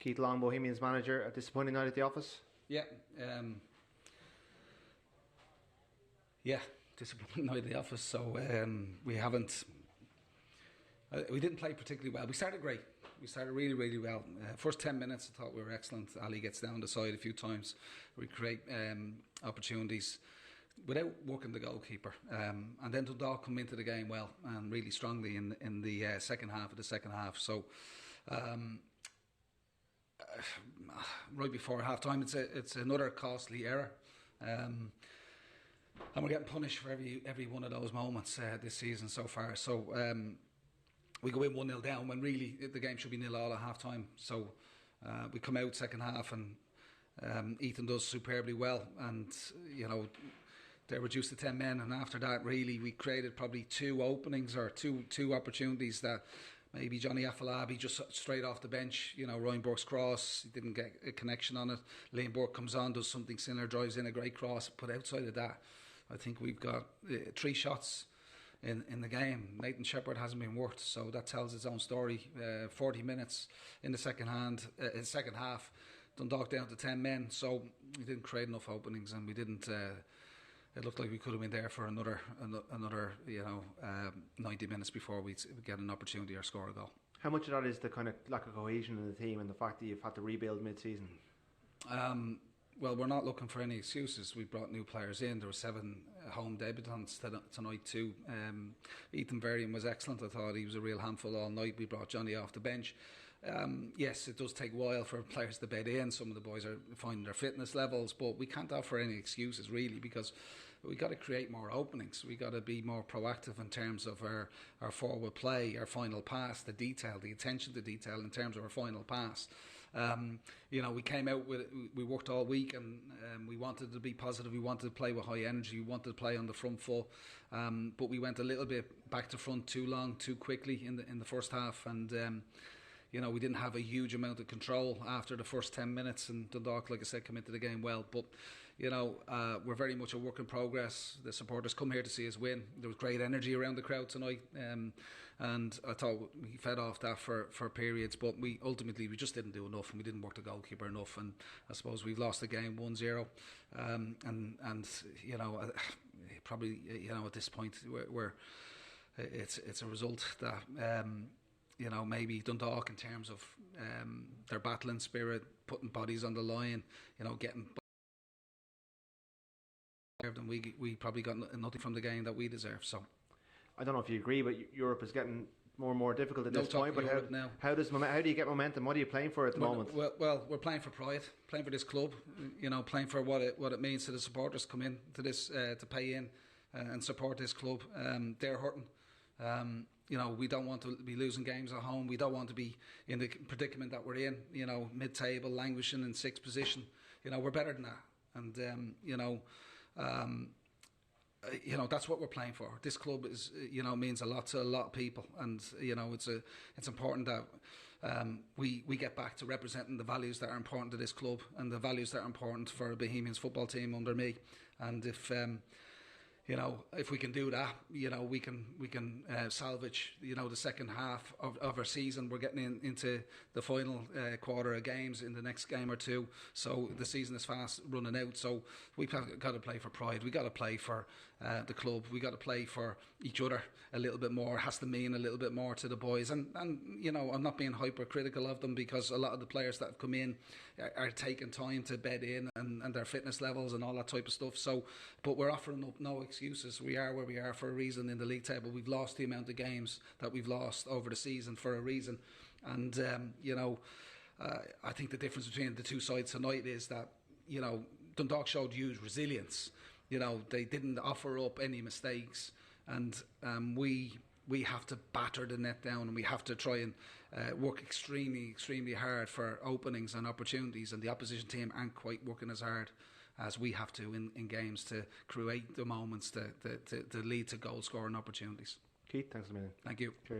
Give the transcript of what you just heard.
Keith Long, Bohemians manager, a disappointing night at the office? Yeah, disappointing night at the office. So we didn't play particularly well. We started great. We started really, really well. First 10 minutes, I thought we were excellent. Ali gets down the side a few times. We create opportunities without working the goalkeeper. And then Dundalk come into the game well and really strongly in the second half of the second half. So right before half time, it's another costly error. And we're getting punished for every one of those moments this season so far. So we go in 1-0 down when really the game should be 0-0 at half time. So we come out second half and Ethan does superbly well, and they're reduced to 10 men, and after that really we created probably two openings or two opportunities that maybe Johnny Afolabi just straight off the bench, Ryan Burke's cross, he didn't get a connection on it. Liam Burke comes on, does something similar, drives in a great cross. But outside of that, I think we've got 3 shots in the game. Nathan Shepherd hasn't been worked, so that tells its own story. 40 minutes in the second half, Dundalk down to 10 men, so we didn't create enough openings, and we didn't. It looked like we could have been there for another 90 minutes before we get an opportunity or score a goal. How much of that is the kind of lack of cohesion in the team and the fact that you've had to rebuild mid-season? Well, we're not looking for any excuses. We brought new players in. There were 7 home debutants tonight too. Ethan Varian was excellent. I thought he was a real handful all night. We brought Johnny off the bench. Yes, it does take a while for players to bed in. Some of the boys are finding their fitness levels, but we can't offer any excuses really, because we got to create more openings. We got to be more proactive in terms of our forward play, our final pass, the detail, the attention to detail in terms of our final pass. We came out we worked all week, and we wanted to be positive. We wanted to play with high energy. We wanted to play on the front foot, but we went a little bit back to front too long, too quickly in the first half, and we didn't have a huge amount of control after the first 10 minutes, and Dundalk, like I said, come into the game well. But, we're very much a work in progress. The supporters come here to see us win. There was great energy around the crowd tonight, and I thought we fed off that for periods, but we just didn't do enough, and we didn't work the goalkeeper enough, and I suppose we've lost the game 1-0, probably, at this point, it's a result that... maybe Dundalk, in terms of their battling spirit, putting bodies on the line, getting... and we probably got nothing from the game that we deserve. So I don't know if you agree, but Europe is getting more and more difficult at this point. But how do you get momentum? What are you playing for at the moment? Well, we're playing for pride, playing for this club. Playing for what it means to the supporters come in to this to pay in and support this club. They're hurting. We don't want to be losing games at home. We don't want to be in the predicament that we're in, mid-table, languishing in 6th position. We're better than that. And, that's what we're playing for. This club is, means a lot to a lot of people. And, it's important that we get back to representing the values that are important to this club and the values that are important for a Bohemians football team under me. And if we can do that, we can salvage, the second half of our season. We're getting into the final quarter of games in the next game or two. So the season is fast running out. So we've got to play for pride. We've got to play for the club. We've got to play for each other a little bit more. It has to mean a little bit more to the boys. And I'm not being hypercritical of them, because a lot of the players that have come in are taking time to bed in and their fitness levels and all that type of stuff. So, but we're offering up no excuses. We are where we are for a reason in the league table. We've lost the amount of games that we've lost over the season for a reason. And, I think the difference between the two sides tonight is that, Dundalk showed huge resilience. They didn't offer up any mistakes, and we have to batter the net down, and we have to try and work extremely, extremely hard for openings and opportunities, and the opposition team aren't quite working as hard as we have to in games to create the moments to lead to goal scoring opportunities. Keith, thanks a million. Thank you. Cheers.